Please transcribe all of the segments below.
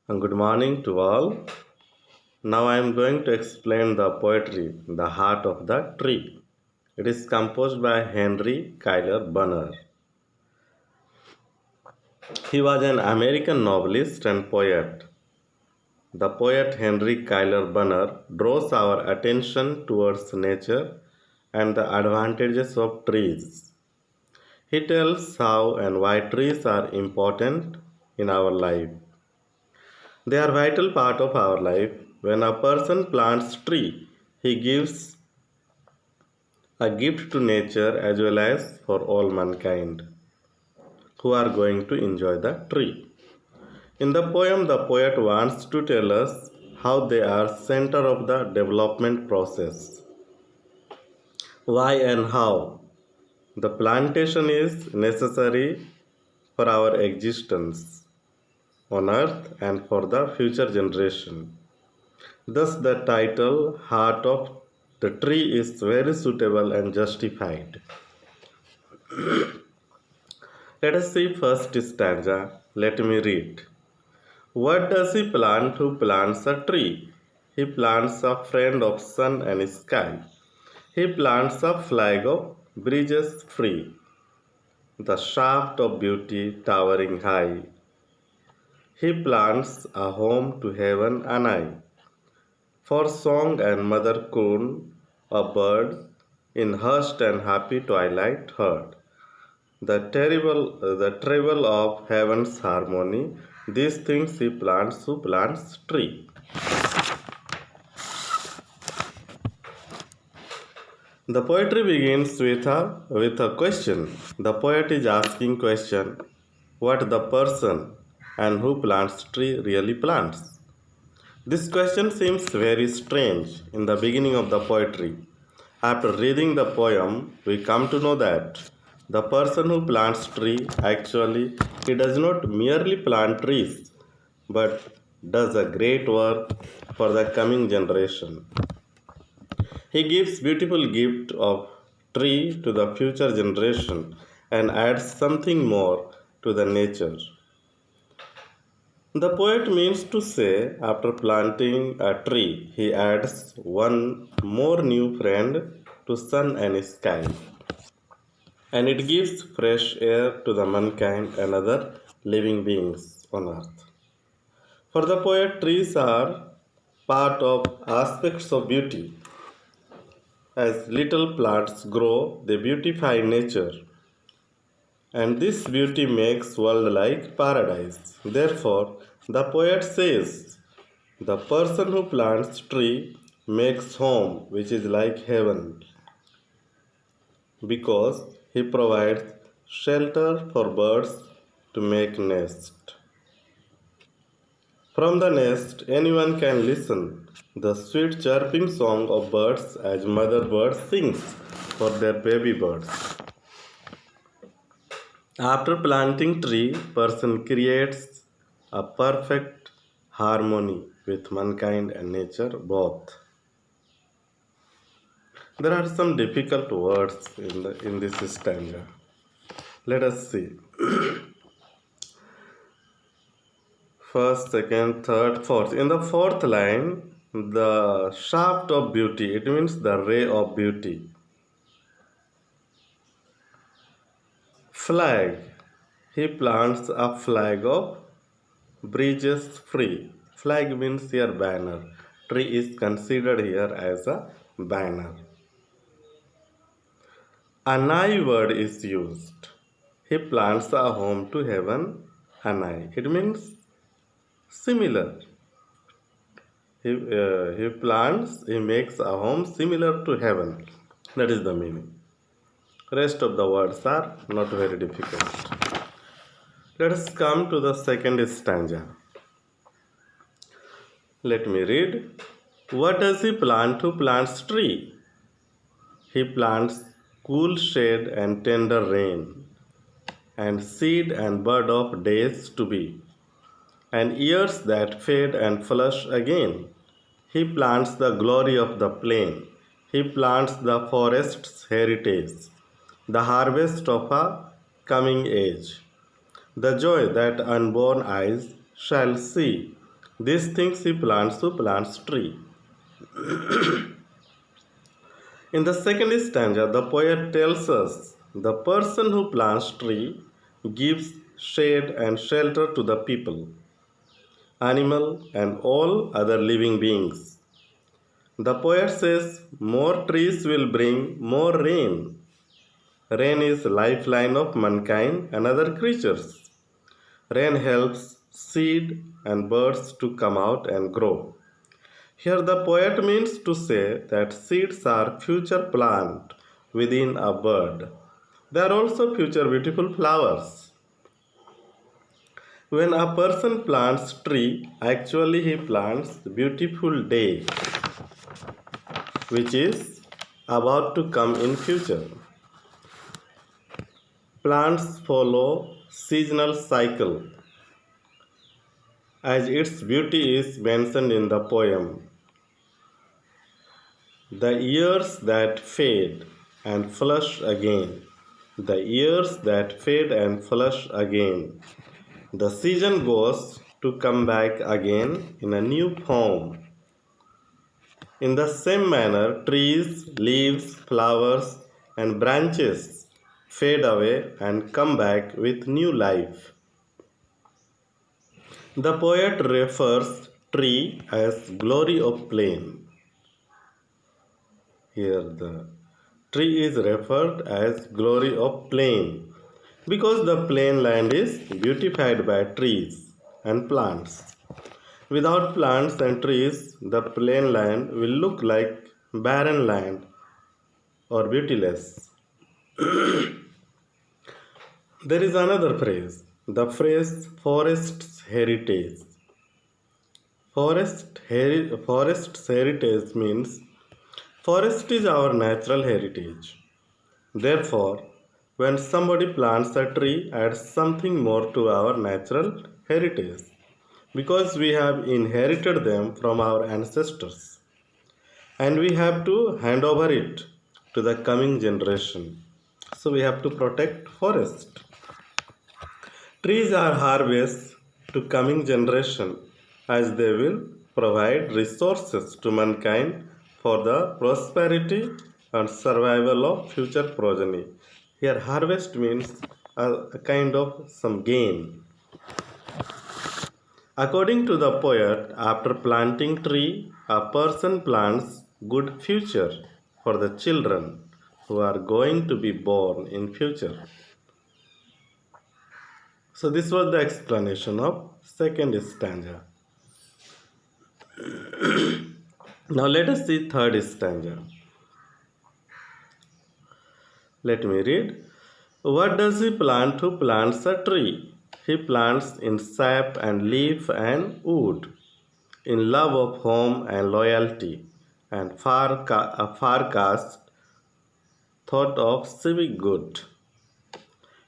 And good morning to all. Now I am going to explain the poetry, The Heart of the Tree. It is composed by Henry Kyler Bunner. He was an American novelist and poet. The poet Henry Kyler Bunner draws our attention towards nature and the advantages of trees. He tells how and why trees are important in our life. They are vital part of our life. When a person plants tree, he gives a gift to nature as well as for all mankind who are going to enjoy the tree. In the poem, the poet wants to tell us how they are center of the development process. Why and how the plantation is necessary for our existence on earth and for the future generation. Thus, the title Heart of the Tree is very suitable and justified. Let us see first stanza. Let me read. What does he plant who plants a tree? He plants a friend of sun and sky. He plants a flag of bridges free, the shaft of beauty towering high. He plants a home to heaven and I. For song and mother coon, a bird in hushed and happy twilight heard. The treble of heaven's harmony, these things he plants who plants tree. The poetry begins with a question. The poet is asking question what the person and who plants tree really plants. This question seems very strange in the beginning of the poetry. After reading the poem, we come to know that the person who plants tree actually he does not merely plant trees but does a great work for the coming generation. He gives beautiful gift of tree to the future generation and adds something more to the nature. The poet means to say, after planting a tree, he adds one more new friend to sun and sky, and it gives fresh air to the mankind and other living beings on earth. For the poet, trees are part of aspects of beauty. As little plants grow, they beautify nature, and this beauty makes world like paradise. Therefore, the poet says, the person who plants tree makes home which is like heaven because he provides shelter for birds to make nest. From the nest anyone can listen the sweet chirping song of birds as mother bird sings for their baby birds. After planting tree, person creates a perfect harmony with mankind and nature both. There are some difficult words in this stanza. Let us see. First, second, third, fourth. In the fourth line, the shaft of beauty, it means the ray of beauty. Flag. He plants a flag of bridges free. Flag means here banner. Tree is considered here as a banner. A nigh word is used. He plants a home to heaven, anai. It means similar. He makes a home similar to heaven. That is the meaning. Rest of the words are not very difficult. Let us come to the second stanza. Let me read. What does he plant who plants tree? He plants cool shade and tender rain, and seed and bud of days to be, and years that fade and flush again. He plants the glory of the plain. He plants the forest's heritage, the harvest of a coming age, the joy that unborn eyes shall see, These things he plants who plants tree. In the second stanza, the poet tells us the person who plants tree gives shade and shelter to the people, animal, and all other living beings. The poet says more trees will bring more rain. Rain is lifeline of mankind and other creatures. Rain helps seed and birds to come out and grow. Here the poet means to say that seeds are future plant within a bird. They are also future beautiful flowers. When a person plants tree, actually he plants beautiful day, which is about to come in future. Plants follow seasonal cycle as its beauty is mentioned in the poem. The years that fade and flush again, the years that fade and flush again. The season goes to come back again in a new form. In the same manner, trees, leaves, flowers, and branches fade away and come back with new life. The poet refers tree as glory of plain. Here the tree is referred as glory of plain because the plain land is beautified by trees and plants. Without plants and trees, the plain land will look like barren land or beautyless. There is another phrase, the phrase forest's heritage. Forest's heritage means forest is our natural heritage. Therefore, when somebody plants a tree, adds something more to our natural heritage because we have inherited them from our ancestors and we have to hand over it to the coming generation. So we have to protect forest. Trees are harvests to coming generation as they will provide resources to mankind for the prosperity and survival of future progeny. Here harvest means a kind of some gain. According to the poet, after planting tree, a person plants good future for the children who are going to be born in future. So this was the explanation of second stanza. Now let us see third stanza. Let me read. What does he plant who plants a tree? He plants in sap and leaf and wood, in love of home and loyalty, and far cast thought of civic good.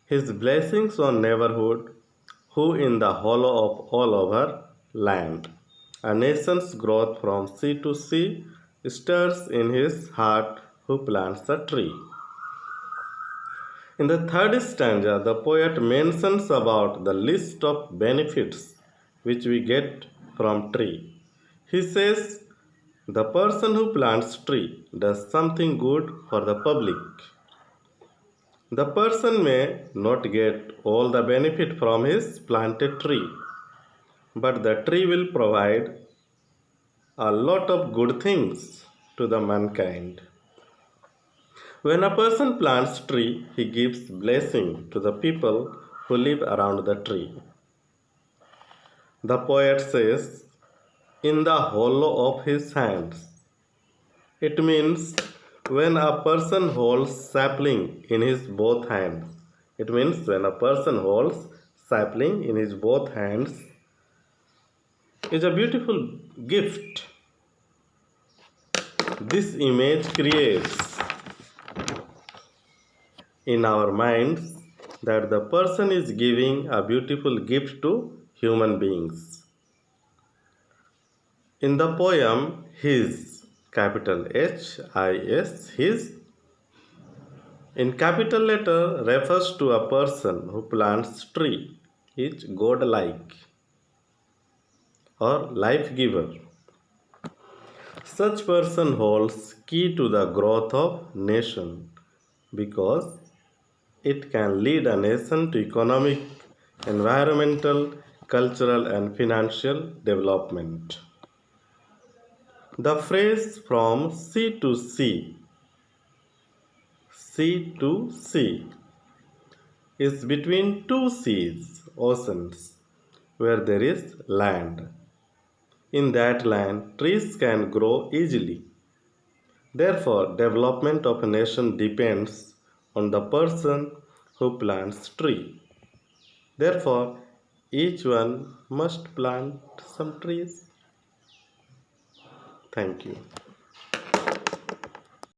His blessings on neighborhood, who in the hollow of all over land. A nation's growth from sea to sea stirs in his heart who plants a tree. In the third stanza, the poet mentions about the list of benefits which we get from tree. He says, the person who plants tree does something good for the public. The person may not get all the benefit from his planted tree, but the tree will provide a lot of good things to the mankind. When a person plants tree, he gives blessing to the people who live around the tree. The poet says, in the hollow of his hands. It means when a person holds sapling in his both hands. It means when a person holds sapling in his both hands is a beautiful gift. This image creates in our minds that the person is giving a beautiful gift to human beings. In the poem, his, capital H-I-S, his, in capital letter refers to a person who plants tree, is godlike. or life giver. Such person holds key to the growth of nation because it can lead a nation to economic, environmental, cultural and financial development. The phrase from sea to sea is between two seas, oceans, where there is land. In that land, trees can grow easily. Therefore, development of a nation depends on the person who plants tree. Therefore, each one must plant some trees. Thank you.